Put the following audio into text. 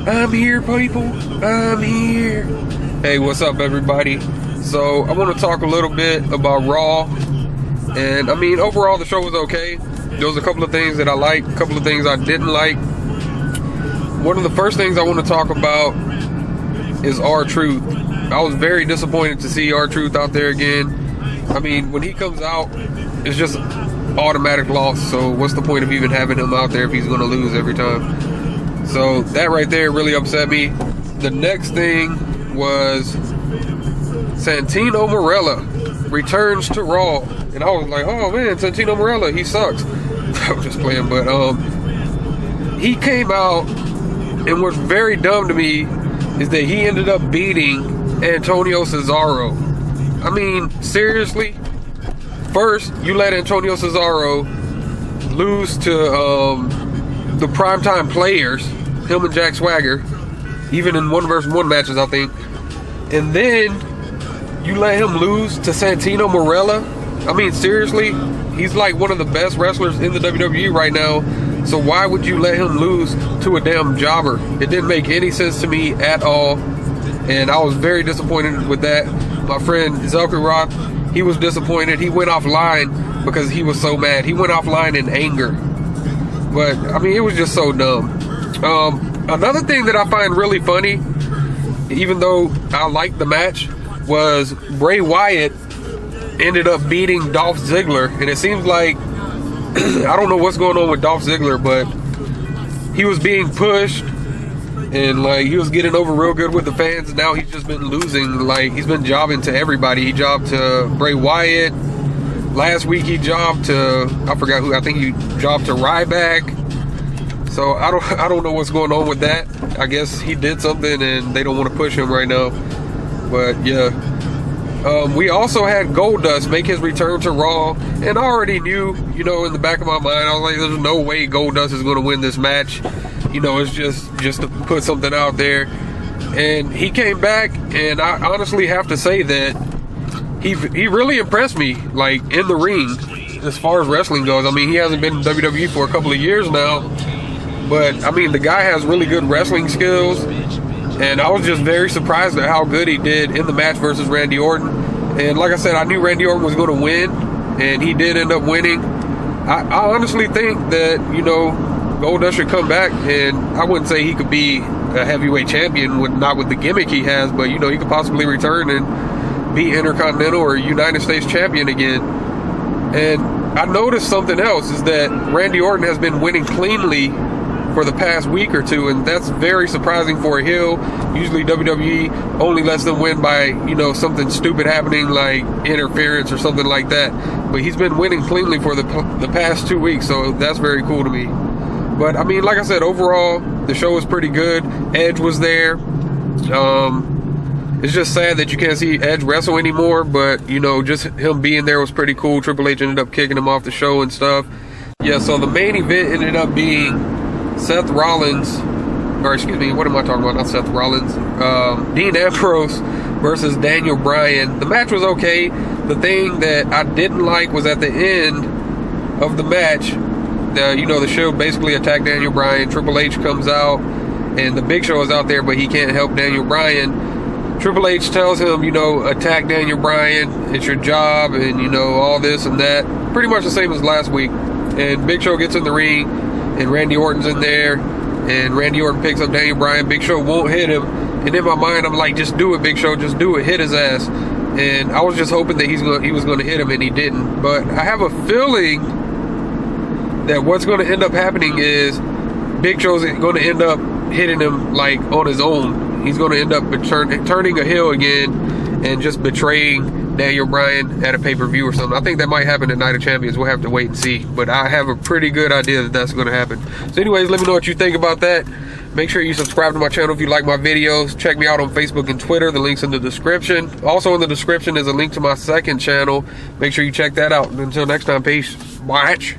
I'm here, people. I'm here. Hey, what's up, everybody? So, I want to talk a little bit about Raw. And, I mean, overall, the show was okay. There was a couple of things that I liked, a couple of things I didn't like. One of the first things I want to talk about is R-Truth. I was very disappointed to see R-Truth out there again. I mean, when he comes out, it's just automatic loss. So what's the point of even having him out there if he's going to lose every time? So that right there really upset me. The next thing was Santino Marella returns to Raw. And I was like, oh man, Santino Marella, he sucks. I'm just playing, but he came out, and what's very dumb to me is that he ended up beating Antonio Cesaro. I mean, seriously? First, you let Antonio Cesaro lose to the primetime players, him and Jack Swagger, even in 1-versus-1 matches, I think. And then you let him lose to Santino Marella. I mean, seriously? He's like one of the best wrestlers in the WWE right now. So why would you let him lose to a damn jobber? It didn't make any sense to me at all. And I was very disappointed with that. My friend Wwe Raw, he was disappointed. He went offline because he was so mad. He went offline in anger. But, I mean, it was just so dumb. Another thing that I find really funny, even though I liked the match, was Bray Wyatt ended up beating Dolph Ziggler. And it seems like, I don't know what's going on with Dolph Ziggler, but he was being pushed. And, like, he was getting over real good with the fans. Now he's just been losing. Like, he's been jobbing to everybody. He jobbed to Bray Wyatt. Last week he jobbed to, I forgot who. I think he jobbed to Ryback. So, I don't know what's going on with that. I guess he did something and they don't want to push him right now. But, yeah. We also had Goldust make his return to Raw. And I already knew, you know, in the back of my mind, I was like, there's no way Goldust is going to win this match. You know, it's just to put something out there. And he came back, and I honestly have to say that he really impressed me, like, in the ring, as far as wrestling goes. I mean, he hasn't been in WWE for a couple of years now, but, I mean, the guy has really good wrestling skills, and I was just very surprised at how good he did in the match versus Randy Orton. And like I said, I knew Randy Orton was going to win, and he did end up winning. I honestly think that, you know, Goldust should come back, and I wouldn't say he could be a heavyweight champion, not with the gimmick he has, but, you know, he could possibly return and be Intercontinental or United States champion again. And I noticed something else, is that Randy Orton has been winning cleanly for the past week or two, and that's very surprising for a heel. Usually WWE only lets them win by, you know, something stupid happening like interference or something like that. But he's been winning cleanly for the past 2 weeks, so that's very cool to me. But, I mean, like I said, overall, the show was pretty good. Edge was there. It's just sad that you can't see Edge wrestle anymore, but, you know, just him being there was pretty cool. Triple H ended up kicking him off the show and stuff. Yeah, so the main event ended up being Seth Rollins, or excuse me, what am I talking about? Not Seth Rollins. Dean Ambrose versus Daniel Bryan. The match was okay. The thing that I didn't like was at the end of the match, you know, the show basically attacked Daniel Bryan. Triple H comes out, and the Big Show is out there, but he can't help Daniel Bryan. Triple H tells him, you know, attack Daniel Bryan. It's your job, and, you know, all this and that. Pretty much the same as last week. And Big Show gets in the ring, and Randy Orton's in there, and Randy Orton picks up Daniel Bryan. Big Show won't hit him. And in my mind, I'm like, just do it, Big Show. Just do it. Hit his ass. And I was just hoping that he was going to hit him, and he didn't. But I have a feeling that what's going to end up happening is Big Show's going to end up hitting him, like, on his own. He's going to end up turning a heel again and just betraying Daniel Bryan at a pay-per-view or something. I think that might happen at Night of Champions. We'll have to wait and see. But I have a pretty good idea that that's going to happen. So anyways, let me know what you think about that. Make sure you subscribe to my channel if you like my videos. Check me out on Facebook and Twitter. The link's in the description. Also in the description is a link to my second channel. Make sure you check that out. And until next time, peace. Watch.